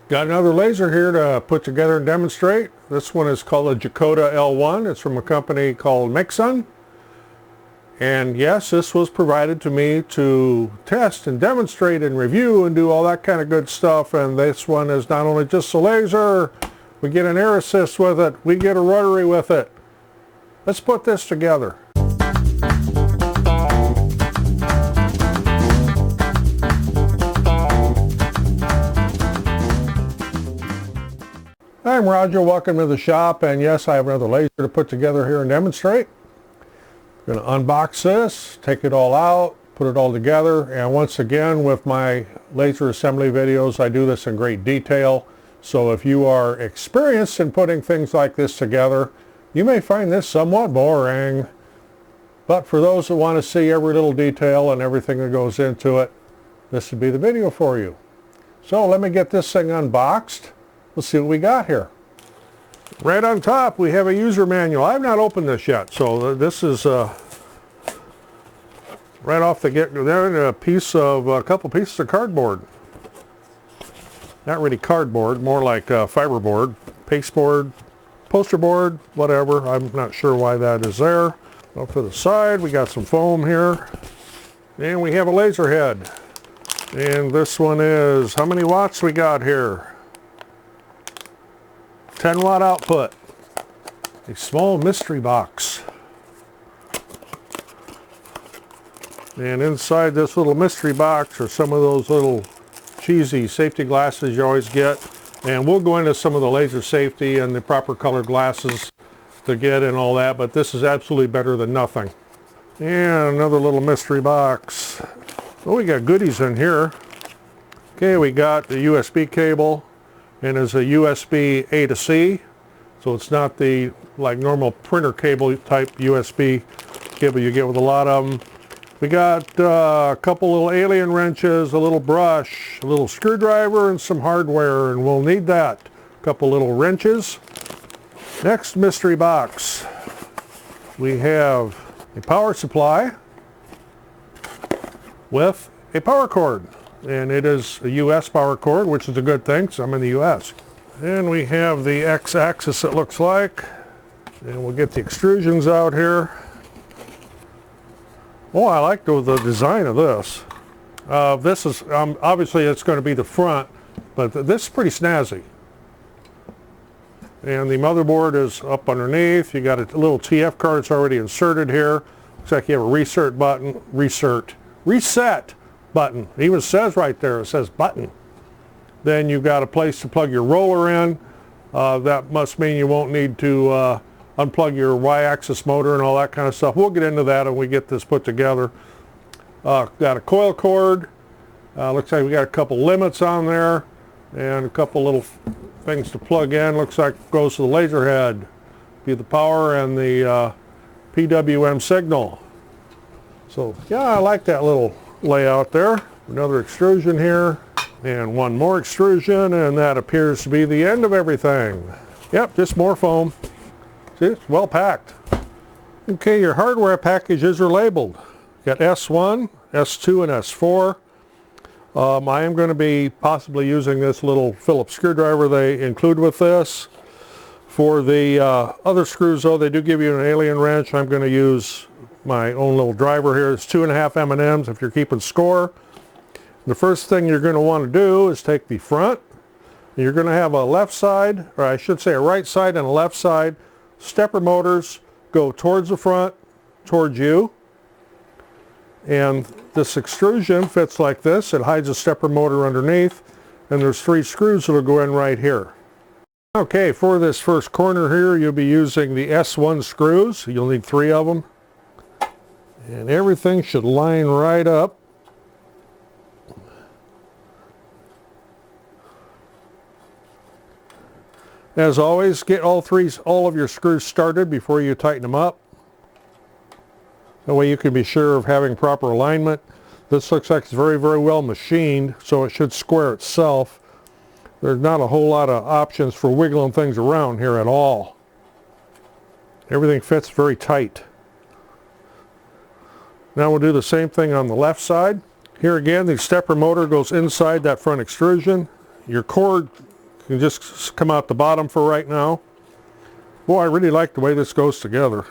Got another laser here to put together and demonstrate. This one is called a Jiccoda L1. It's from a company called Mixon. And yes, this was provided to me to test and demonstrate and review and do all that kind of good stuff. And this one is not only just a laser, we get an air assist with it, we get a rotary with it. Let's put this together. I'm Roger, welcome to the shop, and yes, I have another laser to put together here and demonstrate. I'm going to unbox this, take it all out, put it all together, and once again with my laser assembly videos I do this in great detail, so if you are experienced in putting things like this together, you may find this somewhat boring, but for those that want to see every little detail and everything that goes into it, this would be the video for you. So let me get this thing unboxed. Let's see what we got here. Right on top we have a user manual. I've not opened this yet, so this is right off the get-go there, a couple pieces of cardboard. Not really cardboard, more like fiberboard, pasteboard, poster board, whatever. I'm not sure why that is there. Off to the side we got some foam here, and we have a laser head. And this one is, how many watts we got here? 10 watt output. A small mystery box. And inside this little mystery box are some of those little cheesy safety glasses you always get. And we'll go into some of the laser safety and the proper colored glasses to get and all that, but this is absolutely better than nothing. And another little mystery box. Oh, we got goodies in here. Okay, we got the USB cable. And it's a USB A to C, so it's not the like normal printer cable type USB cable you get with a lot of them. We got a couple little alien wrenches, a little brush, a little screwdriver, and some hardware, and we'll need that. A couple little wrenches. Next mystery box, we have a power supply with a power cord. And it is a US power cord, which is a good thing, because I'm in the US. And we have the X-axis, it looks like. And we'll get the extrusions out here. Oh, I like the design of this. This is, obviously it's going to be the front, but this is pretty snazzy. And the motherboard is up underneath. You got a little TF card that's already inserted here. Looks like you have a reset button. Button. It even says right there, it says button. Then you've got a place to plug your roller in. That must mean you won't need to unplug your Y-axis motor and all that kind of stuff. We'll get into that when we get this put together. Got a coil cord. Looks like we got a couple limits on there and a couple little things to plug in. Looks like it goes to the laser head. Be the power and the PWM signal. So yeah, I like that little layout there. Another extrusion here and one more extrusion, and that appears to be the end of everything. Yep, just more foam. See, it's well packed. Okay, your hardware packages are labeled. Got S1, S2, and S4. I am going to be possibly using this little Phillips screwdriver they include with this. For the other screws though, they do give you an alien wrench. I'm going to use my own little driver here. It's 2.5 M&Ms if you're keeping score. The first thing you're going to want to do is take the front. You're going to have a left side, or I should say a right side and a left side. Stepper motors go towards the front, towards you. And this extrusion fits like this. It hides a stepper motor underneath. And there's 3 screws that will go in right here. Okay, for this first corner here, you'll be using the S1 screws. You'll need 3 of them. And everything should line right up. As always, get all of your screws started before you tighten them up. That way you can be sure of having proper alignment. This looks like it's very, very well machined, so it should square itself. There's not a whole lot of options for wiggling things around here at all. Everything fits very tight. Now we'll do the same thing on the left side. Here again, the stepper motor goes inside that front extrusion. Your cord You can just come out the bottom for right now. Boy, I really like the way this goes together.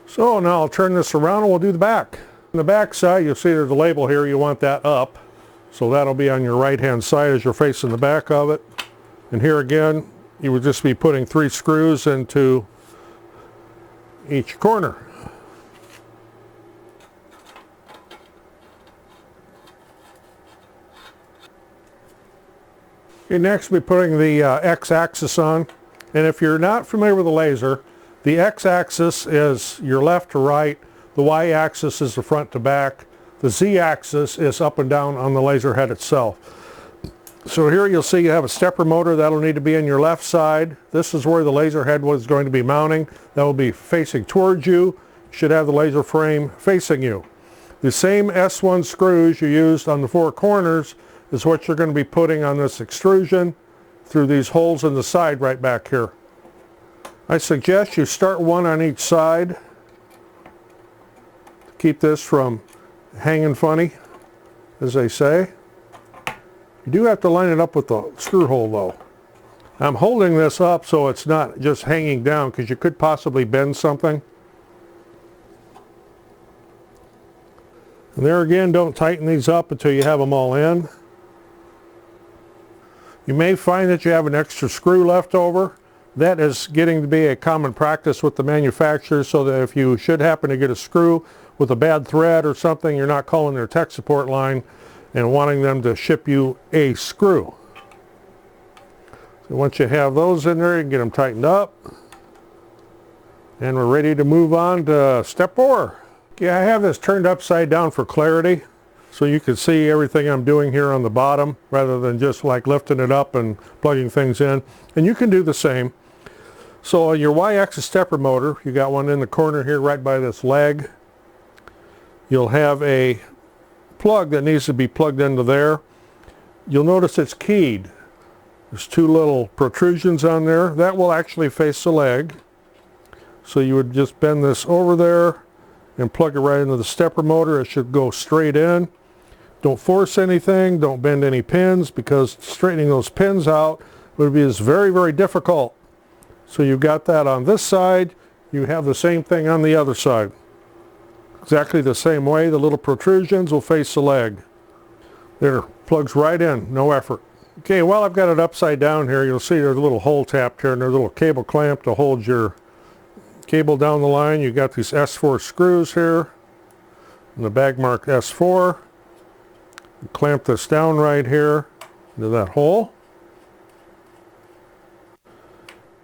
So now I'll turn this around and we'll do the back. On the back side, you'll see there's a label here. You want that up. So that'll be on your right-hand side as you're facing the back of it. And here again, you would just be putting 3 screws into each corner. Okay, next we'll be putting the X-axis on. And if you're not familiar with a laser, the X-axis is your left to right, the Y-axis is the front to back, the Z-axis is up and down on the laser head itself. So here you'll see you have a stepper motor that'll need to be on your left side. This is where the laser head was going to be mounting. That will be facing towards you. You should have the laser frame facing you. The same S1 screws you used on the 4 corners is what you're going to be putting on this extrusion through these holes in the side right back here. I suggest you start one on each side to keep this from hanging funny, as they say. You do have to line it up with the screw hole though. I'm holding this up so it's not just hanging down because you could possibly bend something. And there again, don't tighten these up until you have them all in. You may find that you have an extra screw left over. That is getting to be a common practice with the manufacturers, so that if you should happen to get a screw with a bad thread or something, you're not calling their tech support line and wanting them to ship you a screw. So once you have those in there, you can get them tightened up. And we're ready to move on to step 4. Okay, I have this turned upside down for clarity, so you can see everything I'm doing here on the bottom rather than just like lifting it up and plugging things in. And you can do the same. So your Y-axis stepper motor, you got one in the corner here right by this leg. You'll have a plug that needs to be plugged into there. You'll notice it's keyed. There's 2 little protrusions on there. That will actually face the leg. So you would just bend this over there and plug it right into the stepper motor. It should go straight in. Don't force anything. Don't bend any pins, because straightening those pins out would be very, very difficult. So you've got that on this side. You have the same thing on the other side. Exactly the same way. The little protrusions will face the leg. There, plugs right in, no effort. Okay, while I've got it upside down here, you'll see there's a little hole tapped here, and there's a little cable clamp to hold your cable down the line. You've got these S4 screws here, and the bag marked S4. You clamp this down right here into that hole.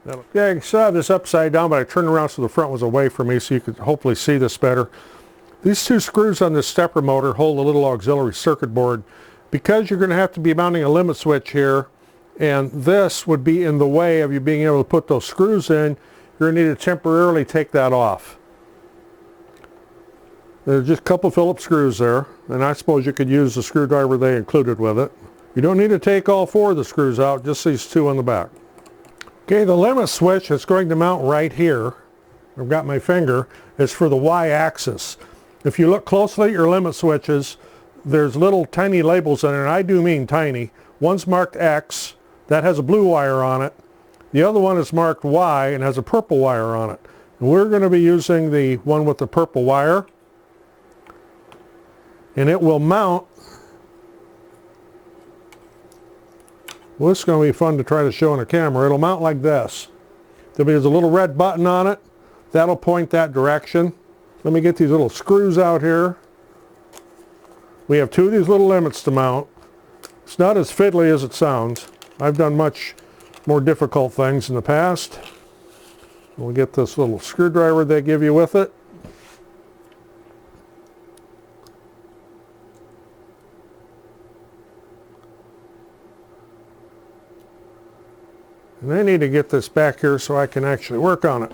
Okay, so I have this upside down, but I turned around so the front was away from me so you could hopefully see this better. These 2 screws on this stepper motor hold a little auxiliary circuit board. Because you're going to have to be mounting a limit switch here, and this would be in the way of you being able to put those screws in, you're going to need to temporarily take that off. There's just a couple Phillips screws there, and I suppose you could use the screwdriver they included with it. You don't need to take all 4 of the screws out, just these 2 on the back. Okay, the limit switch is going to mount right here. I've got my finger. It's for the Y-axis. If you look closely at your limit switches, there's little tiny labels on it, and I do mean tiny. One's marked X, that has a blue wire on it. The other one is marked Y and has a purple wire on it. And we're going to be using the one with the purple wire. And it will mount. Well, this is going to be fun to try to show on a camera. It'll mount like this. There's a little red button on it. That'll point that direction. Let me get these little screws out here. We have 2 of these little limits to mount. It's not as fiddly as it sounds. I've done much more difficult things in the past. We'll get this little screwdriver they give you with it. And I need to get this back here so I can actually work on it.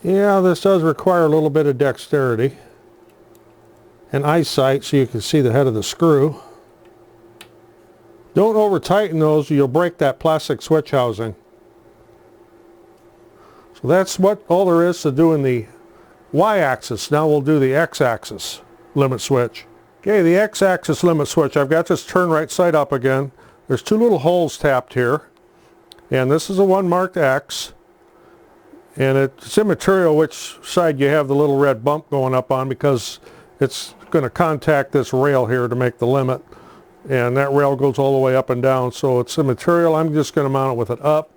Yeah, this does require a little bit of dexterity and eyesight so you can see the head of the screw. Don't over tighten those or you'll break that plastic switch housing. So So that's what all there is to do in the Y-axis. Now we'll do the X-axis limit switch. Okay, the X-axis limit switch, I've got this turned right side up again. There's two little holes tapped here, and this is the one marked X, and it's immaterial which side you have the little red bump going up on, because it's going to contact this rail here to make the limit, and that rail goes all the way up and down, so it's immaterial. I'm just going to mount it with it up.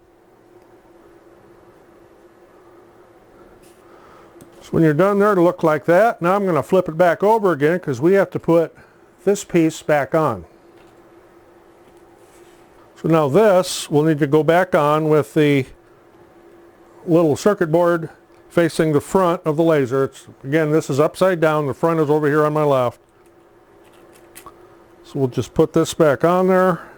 So when you're done there, it'll look like that. Now I'm going to flip it back over again, because we have to put this piece back on. So now this will need to go back on with the little circuit board facing the front of the laser. Again, this is upside down. The front is over here on my left. So we'll just put this back on there.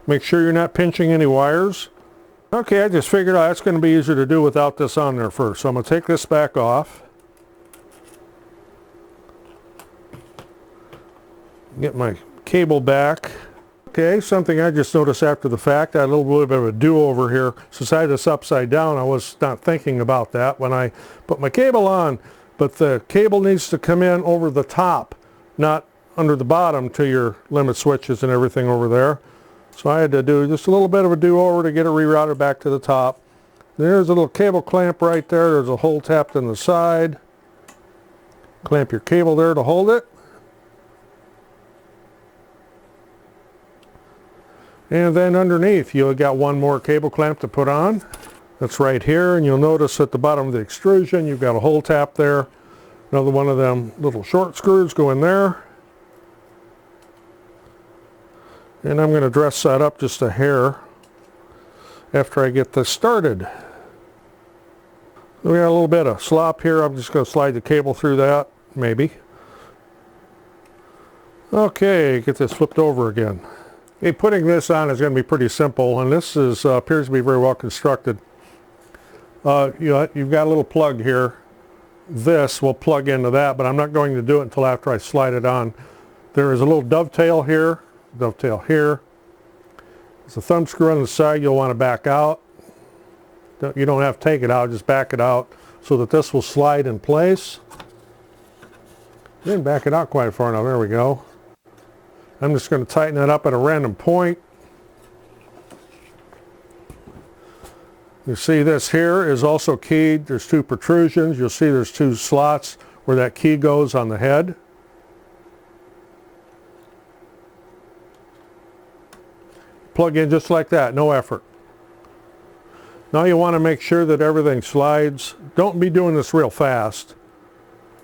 Make sure you're not pinching any wires. Okay, I just figured out it's going to be easier to do without this on there first. So I'm going to take this back off. Get my cable back. Okay, something I just noticed after the fact, I had a little bit of a do-over here. Since I had this upside down, I was not thinking about that when I put my cable on. But the cable needs to come in over the top, not under the bottom to your limit switches and everything over there. So I had to do just a little bit of a do-over to get it rerouted back to the top. There's a little cable clamp right there. There's a hole tapped in the side. Clamp your cable there to hold it. And then underneath, you've got one more cable clamp to put on. That's right here, and you'll notice at the bottom of the extrusion, you've got a hole tap there. Another one of them little short screws go in there. And I'm going to dress that up just a hair after I get this started. We got a little bit of slop here. I'm just going to slide the cable through that, maybe. Okay, get this flipped over again. Okay, putting this on is going to be pretty simple, and this is appears to be very well constructed. You've got a little plug here. This will plug into that, but I'm not going to do it until after I slide it on. There is a little dovetail here. Dovetail here. There's a thumb screw on the side you'll want to back out. You don't have to take it out, just back it out so that this will slide in place. Didn't back it out quite far enough. There we go. I'm just going to tighten it up at a random point. You see this here is also keyed. There's two protrusions. You'll see there's two slots where that key goes on the head. Plug in just like that, no effort. Now you want to make sure that everything slides. Don't be doing this real fast.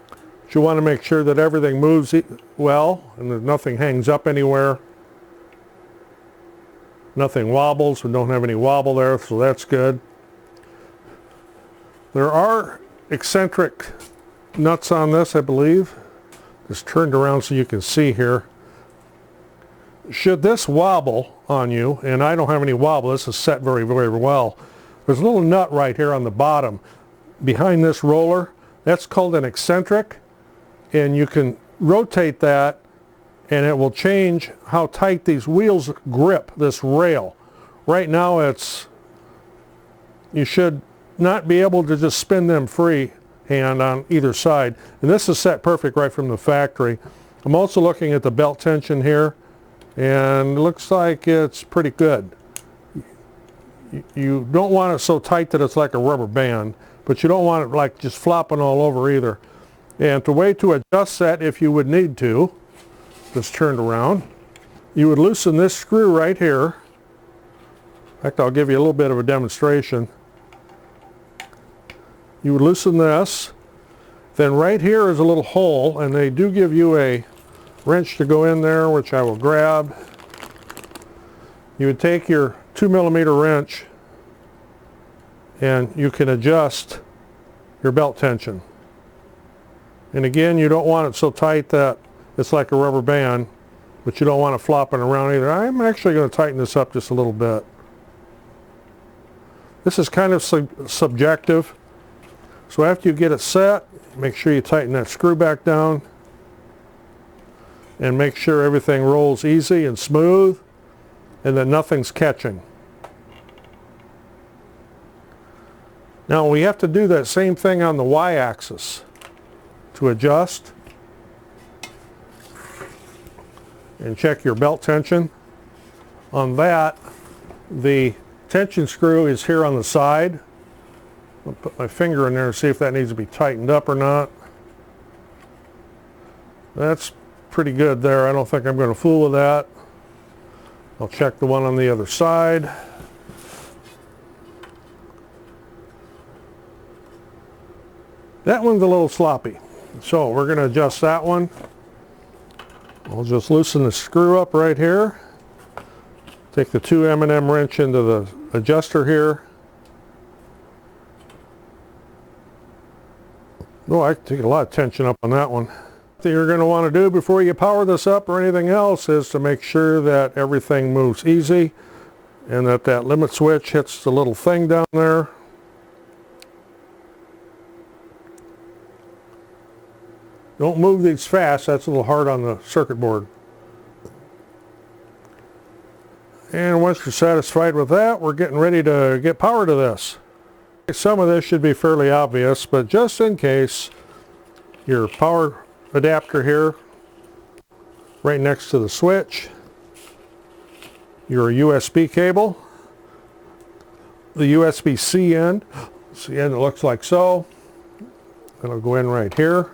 But you want to make sure that everything moves well and that nothing hangs up anywhere. Nothing wobbles. We don't have any wobble there, so that's good. There are eccentric nuts on this, I believe. Just turned around so you can see here. Should this wobble on you, and I don't have any wobble, this is set very, very well. There's a little nut right here on the bottom behind this roller. That's called an eccentric, and you can rotate that and it will change how tight these wheels grip this rail. Right now you should not be able to just spin them free hand on either side. And this is set perfect right from the factory. I'm also looking at the belt tension here, and it looks like it's pretty good. You don't want it so tight that it's like a rubber band, but you don't want it like just flopping all over either. And the way to adjust that, if you would need to, just turned around, you would loosen this screw right here. In fact, I'll give you a little bit of a demonstration. You would loosen this. Then right here is a little hole, and they do give you a wrench to go in there, which I will grab. You would take your 2mm wrench and you can adjust your belt tension. And again, you don't want it so tight that it's like a rubber band, but you don't want it flopping around either. I'm actually going to tighten this up just a little bit. This is kind of subjective. So after you get it set, make sure you tighten that screw back down and make sure everything rolls easy and smooth. and that nothing's catching. Now we have to do that same thing on the y-axis to adjust and check your belt tension. On that, the tension screw is here on the side. I'll put my finger in there and see if that needs to be tightened up or not. That's pretty good there. I don't think I'm going to fool with that. I'll check the one on the other side. That one's a little sloppy. So we're going to adjust that one. I'll just loosen the screw up right here. Take the 2 M&M wrench into the adjuster here. Oh, I take a lot of tension up on that one. What you're going to want to do before you power this up or anything else is to make sure that everything moves easy and that that limit switch hits the little thing down there. Don't move these fast, that's a little hard on the circuit board. And once you're satisfied with that, we're getting ready to get power to this. Some of this should be fairly obvious, but just in case, your power adapter here, right next to the switch, your USB cable, the USB-C end, it's the end that looks like so. It'll go in right here.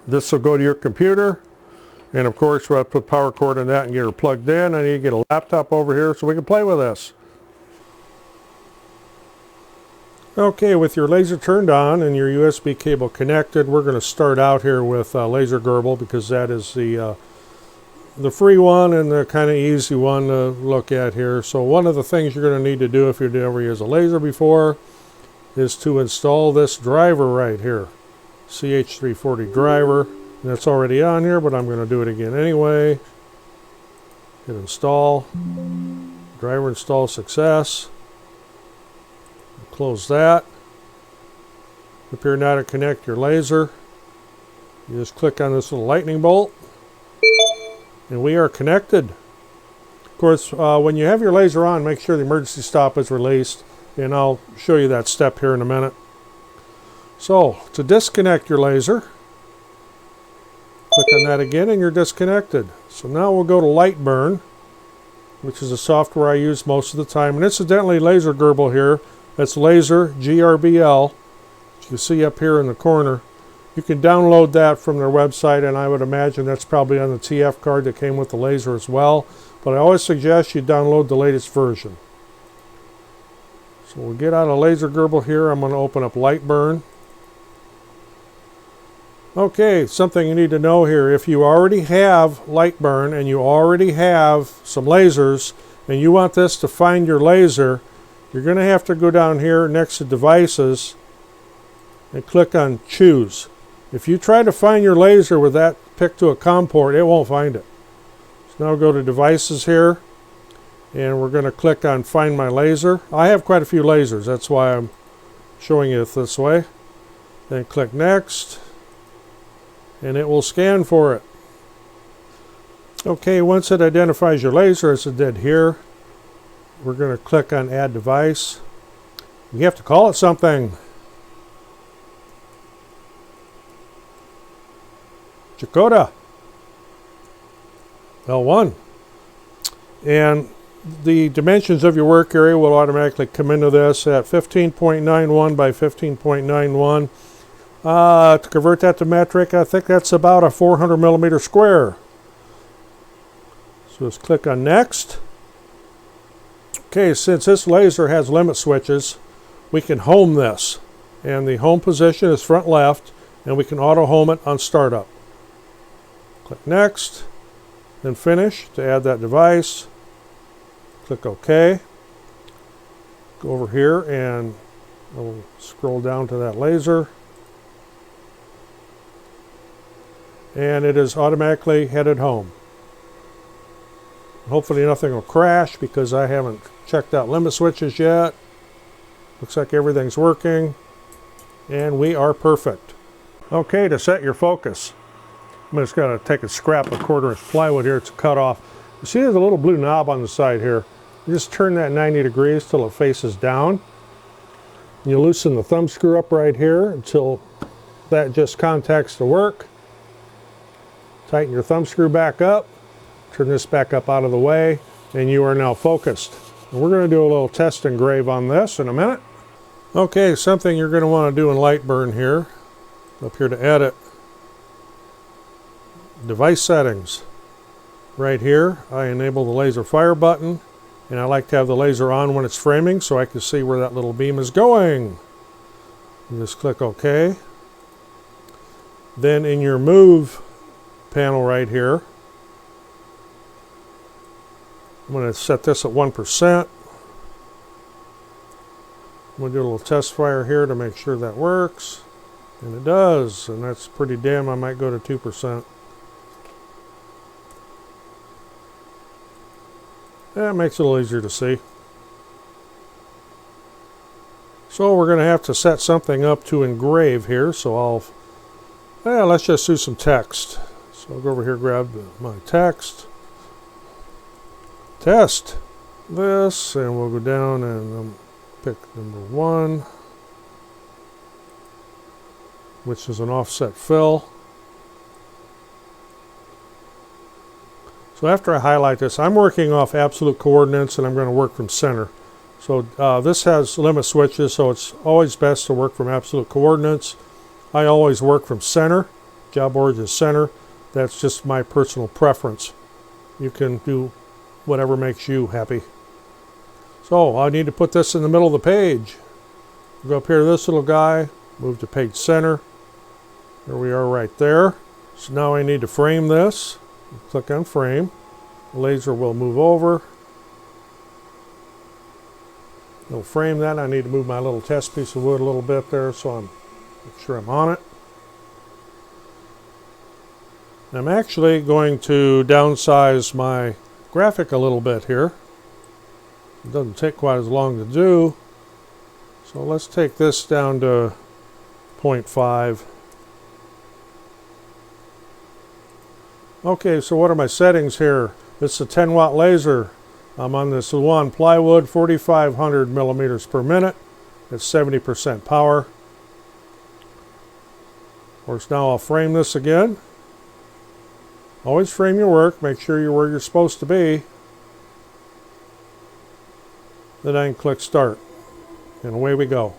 This will go to your computer, and of course we'll have to put power cord in that and get her plugged in. I need to get a laptop over here so we can play with this. Okay, with your laser turned on and your USB cable connected, we're going to start out here with Laser Gerbil, because that is the free one and the kind of easy one to look at here. So one of the things you're going to need to do if you've never used a laser before is to install this driver right here. CH340 driver. And that's already on here, but I'm going to do it again anyway. Hit install. Driver install success. Close that. Up here now to connect your laser, you just click on this little lightning bolt and we are connected. Of course, when you have your laser on, make sure the emergency stop is released, and I'll show you that step here in a minute. So, to disconnect your laser, click on that again and you're disconnected. So now we'll go to Lightburn, which is a software I use most of the time. And incidentally, Laser Gerbil here, that's Laser GRBL, which you see up here in the corner. You can download that from their website, and I would imagine that's probably on the TF card that came with the laser as well. But I always suggest you download the latest version. So we'll get out of Laser Gerbil here. I'm going to open up Lightburn. Okay, something you need to know here. If you already have Lightburn and you already have some lasers and you want this to find your laser, you're going to have to go down here next to Devices and click on Choose. If you try to find your laser with that picked to a COM port, it won't find it. So now go to Devices here, and we're going to click on Find My Laser. I have quite a few lasers, that's why I'm showing you it this way. Then click Next, and it will scan for it. Okay, once it identifies your laser, as it did here, we're going to click on Add Device. You have to call it something. Jiccoda L1. And the dimensions of your work area will automatically come into this at 15.91 by 15.91. To convert that to metric, I think that's about a 400 millimeter square. So let's click on Next. Okay, since this laser has limit switches, we can home this. And the home position is front left, and we can auto home it on startup. Click Next, then Finish to add that device. Click OK. Go over here and we'll scroll down to that laser. And it is automatically headed home. Hopefully nothing will crash because I haven't checked out limit switches yet. Looks like everything's working. And we are perfect. Okay, to set your focus, I'm just going to take a scrap of 1/4 inch plywood here to cut off. You see there's a little blue knob on the side here. You just turn that 90 degrees till it faces down. You loosen the thumb screw up right here until that just contacts the work. Tighten your thumb screw back up. Turn this back up out of the way, and you are now focused. And we're going to do a little test engrave on this in a minute. Okay, something you're going to want to do in Lightburn here. Up here to edit. Device settings. Right here, I enable the laser fire button, and I like to have the laser on when it's framing so I can see where that little beam is going. You just click OK. Then in your move panel right here, I'm going to set this at 1%. I'm going to do a little test fire here to make sure that works. And it does, and that's pretty dim. I might go to 2%. That makes it a little easier to see. So we're going to have to set something up to engrave here. So let's just do some text. So I'll go over here, grab my text. Test this, and we'll go down and pick number 1, which is an offset fill. So after I highlight this, I'm working off absolute coordinates, and I'm going to work from center. So this has limit switches, so it's always best to work from absolute coordinates. I always work from center. Job origin center. That's just my personal preference. You can do whatever makes you happy. So I need to put this in the middle of the page. Go up here to this little guy, move to page center. There we are right there. So now I need to frame this. Click on frame. The laser will move over. It'll frame that. I need to move my little test piece of wood a little bit there so I'm make sure I'm on it. I'm actually going to downsize my graphic a little bit here. It doesn't take quite as long to do. So let's take this down to 0.5. Okay, so what are my settings here? It's a 10 watt laser. I'm on this L1 plywood, 4,500 millimeters per minute. It's 70% power. Of course, now I'll frame this again. Always frame your work. Make sure you're where you're supposed to be. Then I can click start. And away we go.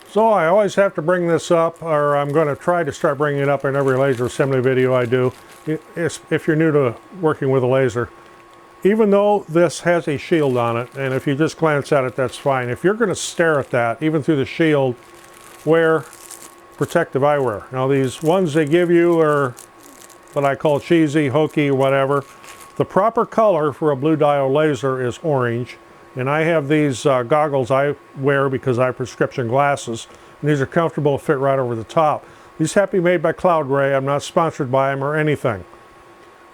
So I always have to bring this up, or I'm going to try to start bringing it up in every laser assembly video I do, if you're new to working with a laser. Even though this has a shield on it, and if you just glance at it, that's fine. If you're going to stare at that, even through the shield, wear protective eyewear. Now these ones they give you are what I call cheesy, hokey, whatever. The proper color for a blue diode laser is orange. And I have these goggles I wear because I have prescription glasses. And these are comfortable, fit right over the top. These have to be made by Cloud Ray. I'm not sponsored by them or anything.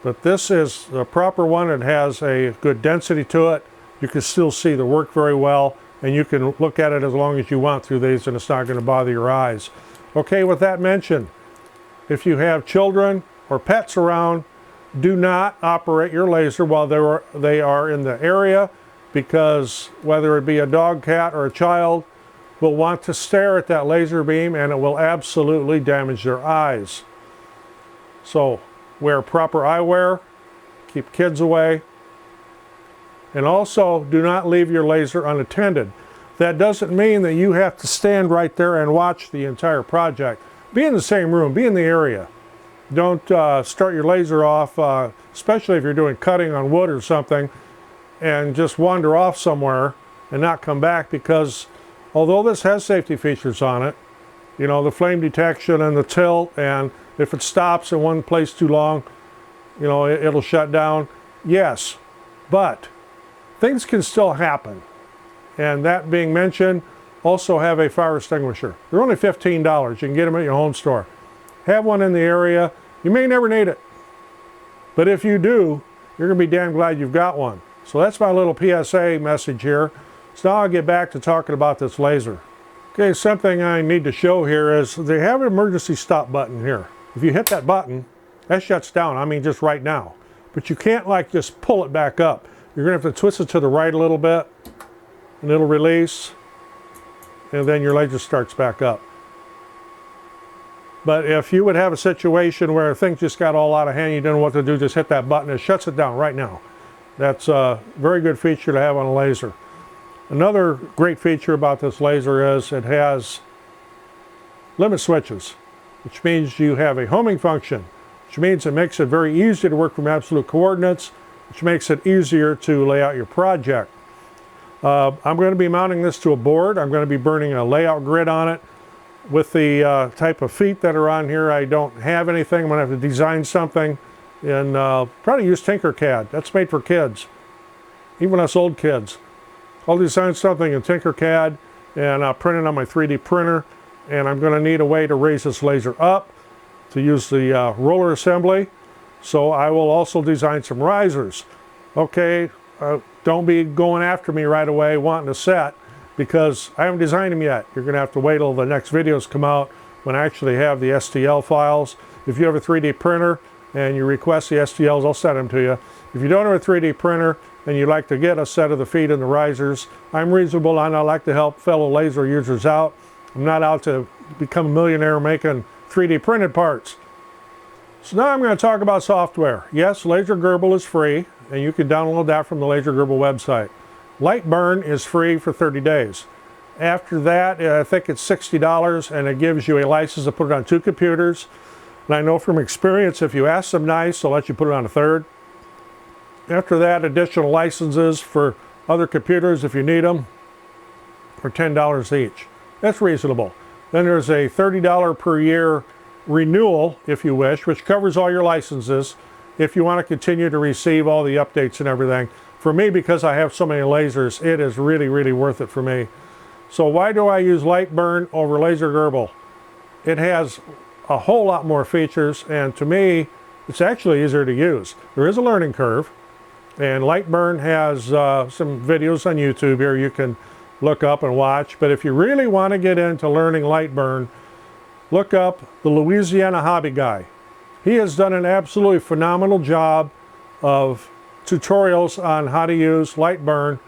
But this is the proper one. It has a good density to it. You can still see the work very well. And you can look at it as long as you want through these and it's not going to bother your eyes. Okay, with that mentioned, if you have children or pets around, do not operate your laser while they are in the area, because whether it be a dog, cat, or a child will want to stare at that laser beam and it will absolutely damage their eyes. So wear proper eyewear, keep kids away, and also do not leave your laser unattended. That doesn't mean that you have to stand right there and watch the entire project. Be in the same room, be in the area. Don't start your laser off, especially if you're doing cutting on wood or something, and just wander off somewhere and not come back, because although this has safety features on it, you know, the flame detection and the tilt, and if it stops in one place too long, you know, it'll shut down. Yes, but things can still happen. And that being mentioned, also have a fire extinguisher. They're only $15. You can get them at your home store. Have one in the area. You may never need it, but if you do, you're going to be damn glad you've got one. So that's my little PSA message here. So now I'll get back to talking about this laser. Okay, something I need to show here is they have an emergency stop button here. If you hit that button, that shuts down, I mean just right now. But you can't like just pull it back up. You're gonna have to twist it to the right a little bit and it'll release and then your laser starts back up. But if you would have a situation where things just got all out of hand, you didn't know what to do, just hit that button, it shuts it down right now. That's a very good feature to have on a laser. Another great feature about this laser is it has limit switches, which means you have a homing function, which means it makes it very easy to work from absolute coordinates, which makes it easier to lay out your project. I'm going to be mounting this to a board. I'm going to be burning a layout grid on it. With the type of feet that are on here, I don't have anything. I'm going to have to design something and probably use Tinkercad. That's made for kids, even us old kids. I'll design something in Tinkercad and I'll print it on my 3D printer, and I'm going to need a way to raise this laser up to use the roller assembly. So I will also design some risers. Okay, don't be going after me right away wanting a set because I haven't designed them yet. You're going to have to wait till the next videos come out when I actually have the STL files. If you have a 3D printer and you request the STLs, I'll send them to you. If you don't have a 3D printer and you'd like to get a set of the feet and the risers, I'm reasonable and I like to help fellow laser users out. I'm not out to become a millionaire making 3D printed parts. So now I'm going to talk about software. Yes, Laser Gerbil is free and you can download that from the Laser Gerbil website. Lightburn is free for 30 days. After that, I think it's $60 and it gives you a license to put it on 2 computers. And I know from experience, if you ask them nice, they'll let you put it on a 3rd. After that, additional licenses for other computers if you need them are $10 each. That's reasonable. Then there's a $30 per year renewal, if you wish, which covers all your licenses if you want to continue to receive all the updates and everything. For me, because I have so many lasers, it is really, really worth it for me. So why do I use Lightburn over Laser Gerbil? It has a whole lot more features, and to me, it's actually easier to use. There is a learning curve. And Lightburn has some videos on YouTube here you can look up and watch. But if you really want to get into learning Lightburn, look up the Louisiana Hobby Guy. He has done an absolutely phenomenal job of tutorials on how to use Lightburn.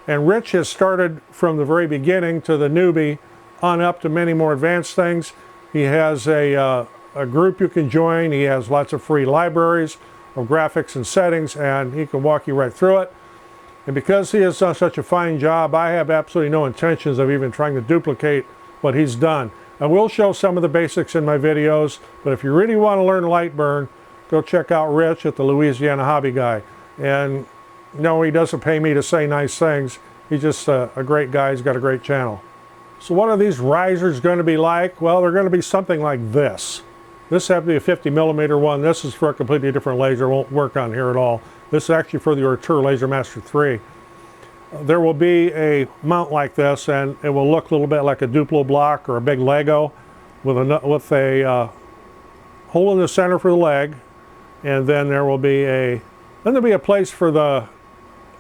And Rich has started from the very beginning to the newbie on up to many more advanced things. He has a group you can join. He has lots of free libraries of graphics and settings, and he can walk you right through it. And because he has done such a fine job, I have absolutely no intentions of even trying to duplicate what he's done. I will show some of the basics in my videos, but if you really want to learn Lightburn, go check out Rich at the Louisiana Hobby Guy. And no, he doesn't pay me to say nice things. He's just a great guy. He's got a great channel. So what are these risers going to be like? Well, they're going to be something like this. This happens to be a 50 millimeter one. This is for a completely different laser. It won't work on here at all. This is actually for the Artur Laser Master 3. There will be a mount like this, and it will look a little bit like a Duplo block or a big Lego with a hole in the center for the leg, and then there will be a place for the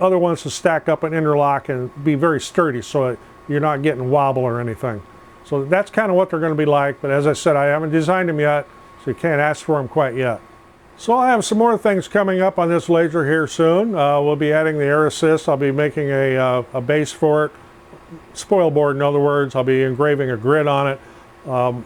other ones to stack up and interlock and be very sturdy, so you're not getting wobble or anything. So that's kind of what they're going to be like. But as I said, I haven't designed them yet, so you can't ask for them quite yet. So I'll have some more things coming up on this laser here soon. We'll be adding the air assist. I'll be making a base for it, spoil board in other words. I'll be engraving a grid on it. Of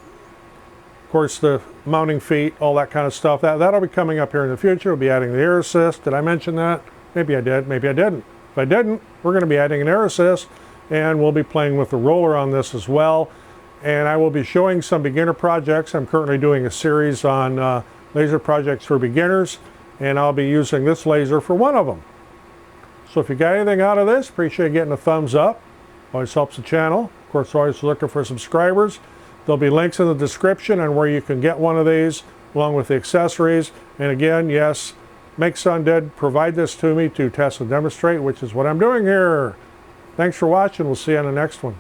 course, the mounting feet, all that kind of stuff. That'll be coming up here in the future. We'll be adding the air assist. Did I mention that? Maybe I did, maybe I didn't. If I didn't, we're going to be adding an air assist, and we'll be playing with the roller on this as well. And I will be showing some beginner projects. I'm currently doing a series on laser projects for beginners, and I'll be using this laser for one of them. So if you got anything out of this, appreciate getting a thumbs up. Always helps the channel. Of course, always looking for subscribers. There'll be links in the description on where you can get one of these, along with the accessories. And again, yes, MakeSun did provide this to me to test and demonstrate, which is what I'm doing here. Thanks for watching. We'll see you on the next one.